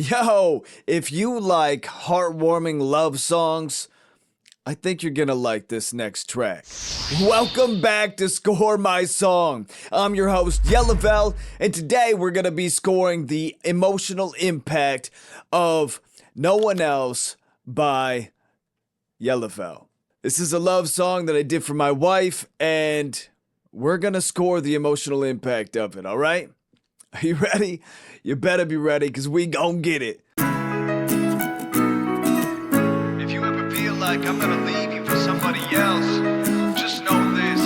Yo, if you like heartwarming love songs, I think you're gonna like this next track. Welcome back to Score My Song. I'm your host, Yellavel, and today we're gonna be scoring the emotional impact of No One Else by Yellavel. This is a love song that I did for my wife, and we're gonna score the emotional impact of it, alright? Are you ready? You better be ready, because we gon' get it. If you ever feel like I'm gonna leave you for somebody else, just know this.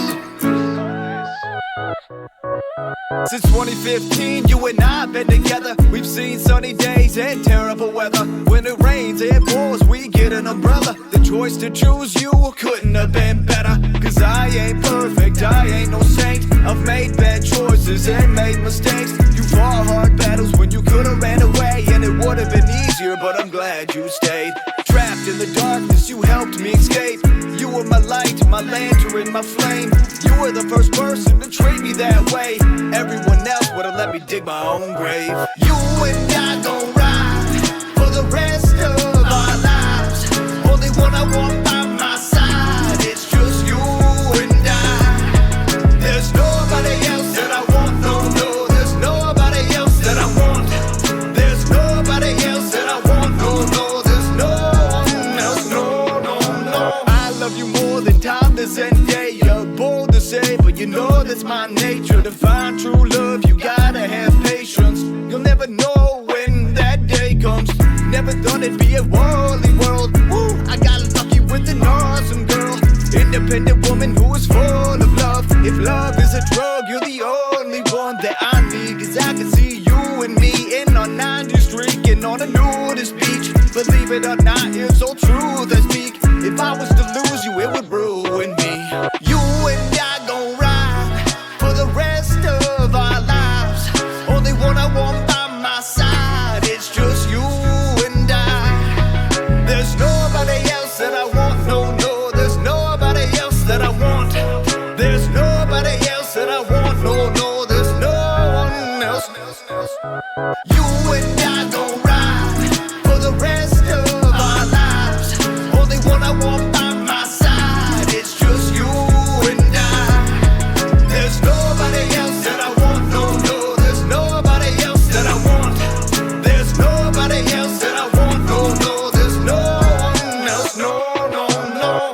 Since 2015, you and I have been together. We've seen sunny days and terrible weather. When it rains and pours, we get an umbrella. The choice to choose you couldn't have been better. Cause I ain't perfect, I ain't no saint. I've made bad choices and made mistakes. You fought hard battles when you could've ran away, and it would've been easier, but I'm glad you stayed. Trapped in the darkness, you helped me escape. You were my light, my lantern, my flame. You were the first person to treat me that way. Everyone else would've let me dig my own grave. You and I gon' ride for the rest of our lives. Only one I want by my side. It's just you and I. There's nobody else that I want, no, no. There's nobody else that I want. There's nobody else that I want, no, no. There's no one else, no, no, no. I love you more than time this and day. You're bold to say, but you know that's my nature. To find true love, you gotta have patience. You'll never know when that day comes. Never thought it'd be a worldly world. Woo, I got lucky with an awesome girl. Independent woman who is full of love. If love is a drug, you're the only one that I need. Cause I can see you and me in our 90s streaking on a nudist beach. Believe it or not, it's so true I speak. If I was to lose you, it would ruin me. You and I gon' ride for the rest of our lives. Only one I want by my side. It's just you and I. There's nobody else that I want, no, no. There's nobody else that I want. There's nobody else that I want, no, no. There's no one else. You and I gon' ride for the rest of our lives. Only one I want by my side. It's just you and I. There's nobody else that I want, no, no. There's nobody else that I want. There's nobody else that I want, no, no. There's no one else, no, no, no.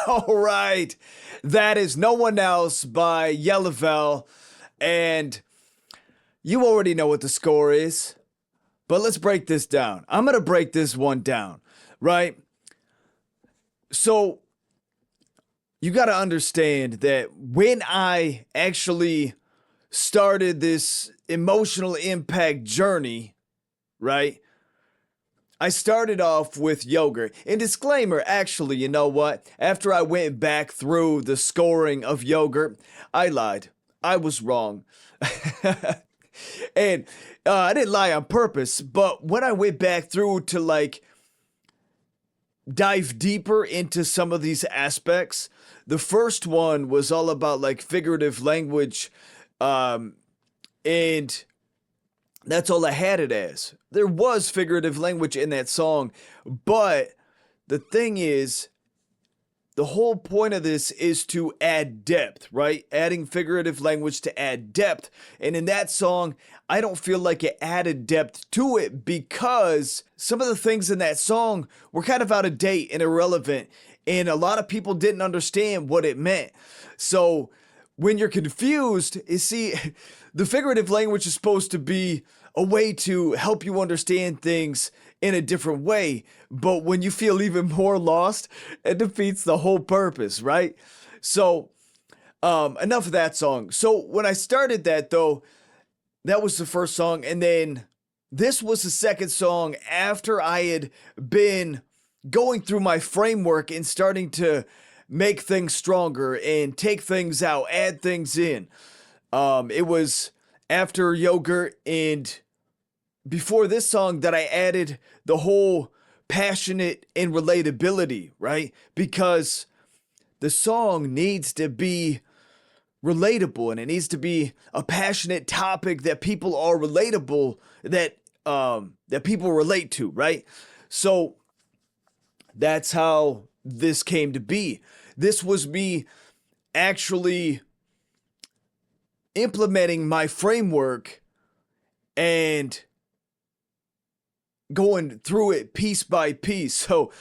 All right, that is No One Else by Yellavel, and you already know what the score is, but let's break this down. I'm going to break this one down, right? So you got to understand that when I actually started this emotional impact journey, right? I started off with yogurt. And disclaimer, actually, you know what? After I went back through the scoring of yogurt, I lied. I was wrong. And I didn't lie on purpose, but when I went back through to like dive deeper into some of these aspects, the first one was all about like figurative language, and that's all I had it as. There was figurative language in that song, but the thing is, the whole point of this is to add depth, right? Adding figurative language to add depth. And in that song, I don't feel like it added depth to it because some of the things in that song were kind of out of date and irrelevant, and a lot of people didn't understand what it meant. So when you're confused, you see, the figurative language is supposed to be a way to help you understand things in a different way. But when you feel even more lost, it defeats the whole purpose, right? So, enough of that song. So when I started that though, that was the first song. And then this was the second song after I had been going through my framework and starting to make things stronger and take things out, add things in. It was after Yogurt and before this song that I added the whole passionate and relatability, right? Because the song needs to be relatable and it needs to be a passionate topic that people are relatable, that people relate to, right? So that's how this came to be. This was me actually implementing my framework and going through it piece by piece. So,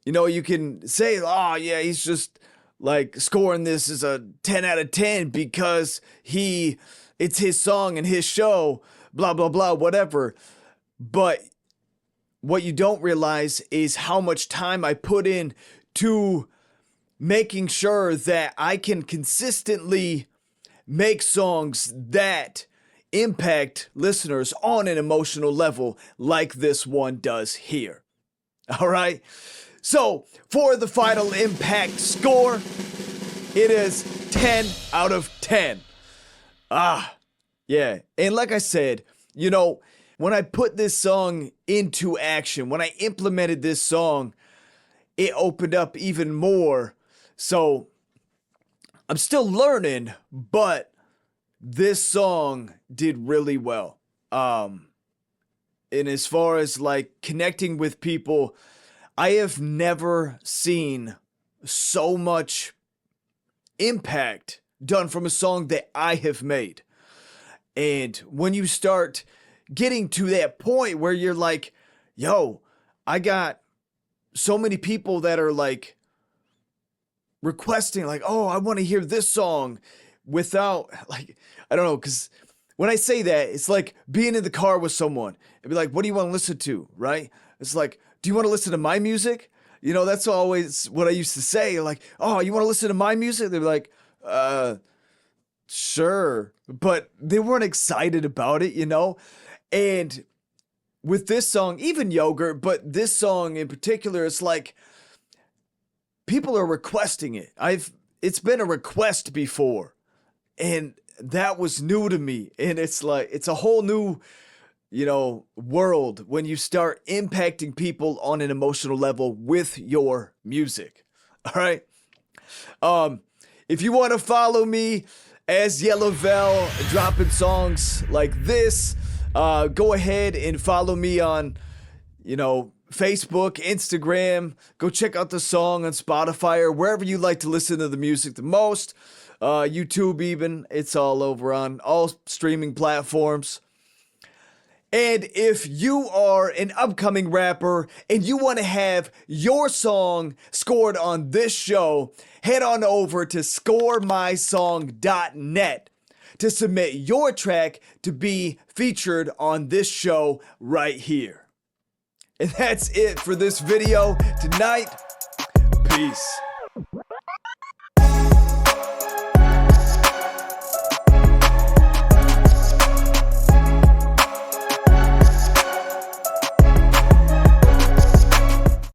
you can say, oh yeah, he's just like scoring this as a 10 out of 10 because it's his song and his show, blah, blah, blah, whatever. But what you don't realize is how much time I put in to making sure that I can consistently make songs that impact listeners on an emotional level like this one does here. All right. So for the final impact score, it is 10 out of 10. Yeah. And like I said, when I put this song into action, when I implemented this song, it opened up even more. So I'm still learning, but this song did really well. And as far as like connecting with people, I have never seen so much impact done from a song that I have made. And when you start getting to that point where you're like, yo, I got so many people that are like requesting, like, oh, I want to hear this song without, like, I don't know, because when I say that, it's like being in the car with someone and be like, what do you want to listen to, right? It's like, do you want to listen to my music? That's always what I used to say. Like, oh, you want to listen to my music? They're like, sure. But they weren't excited about it, And with this song, even Yogurt, but this song in particular, it's like people are requesting it. It's been a request before, and that was new to me. And it's like, it's a whole new, world when you start impacting people on an emotional level with your music. All right. If you want to follow me as Yellavel, dropping songs like this, go ahead and follow me on, Facebook, Instagram. Go check out the song on Spotify or wherever you like to listen to the music the most. YouTube even. It's all over on all streaming platforms. And if you are an upcoming rapper and you want to have your song scored on this show, head on over to scoremysong.net to submit your track to be featured on this show right here. And that's it for this video tonight. Peace.